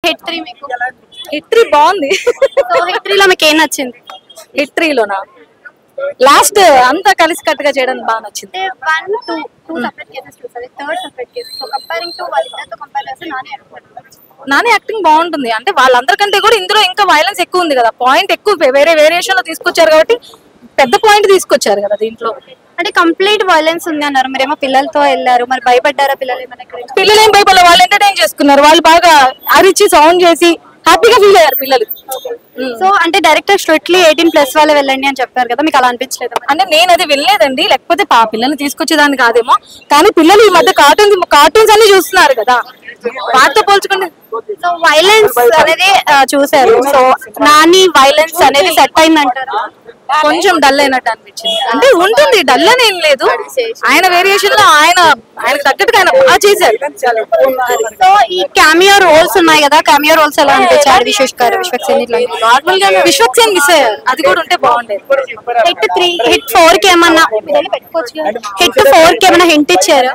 Hit 3 మీకు? Hit 3 బాగుంది. So hit 3 లో మీకు ఏం నచ్చింది? హిట్ 3 లోనా లాస్ట్ అంతా కలిసి కట్టుగా చేయడానికి బాగా నచ్చింది. అంటే 1 2 సెపరేట్ కేసెస్ చూసారు, third separate cases. So comparing to వాళ్ళిద్దరితో కంపేర్ చేస్తే నాని యాక్టింగ్ బాగుంటుంది. అంటే వాళ్ళందరికంటే కూడా ఇందులో ఇంకా వైలెన్స్ ఎక్కువ ఉంది కదా, పాయింట్ ఎక్కువ వేరే వేరియేషన్ లో తీసుకొచ్చారు కాబట్టి పెద్ద పాయింట్ తీసుకొచ్చారు కదా దీంట్లో. అంటే కంప్లీట్ వైలెన్స్ ఉంది అన్నారు, మీరేమో పిల్లలతో వెళ్ళారు, మరి భయపడ్డారా పిల్లలు ఏమైనా? పిల్లలు ఏం భయపడలేదు, వాళ్ళు ఎంటర్టైన్ చేసుకున్నారు. వాళ్ళు బాగా అరిచి సౌండ్ చేసి హ్యాపీగా ఫీల్ అయ్యారు పిల్లలు. సో అంటే డైరెక్టర్ స్ట్రిక్ట్లీ 18+ వాళ్ళే వెళ్ళండి అని చెప్పారు కదా, మీకు అలా అనిపించలేదు? అంటే నేను అది వెళ్ళలేదండి, లేకపోతే పిల్లల్ని తీసుకొచ్చేదాన్ని కాదేమో. కానీ పిల్లలు ఈ మధ్య కార్టూన్స్ అన్ని చూస్తున్నారు కదా, వాటితో పోల్చుకుంటే. సో వైలెన్స్ అనేది చూసారు, సో నాని వైలెన్స్ అనేది సెట్ అయిందంటారు? కొంచెం డల్ అయినట్టు అనిపించింది. అంటే ఉంటుంది, డల్ అని ఏం లేదు, ఆయన వేరియేషన్ లో ఆయనకు తగ్గట్టుగా ఆయన బాగా చేశారు. సో ఈ క్యామియో రోల్స్ ఉన్నాయి కదా, క్యామియో రోల్స్ ఎలా అనిపించారు? విశ్వక్సేన్ నార్మల్ గా విశ్వక్సేన్ మిస్ అయ్యారు, అది కూడా ఉంటే బాగుండేది. హిట్ 3 హిట్ 4 కి ఏమన్నా హిట్ 4 కి ఏమన్నా హింట్ ఇచ్చారు?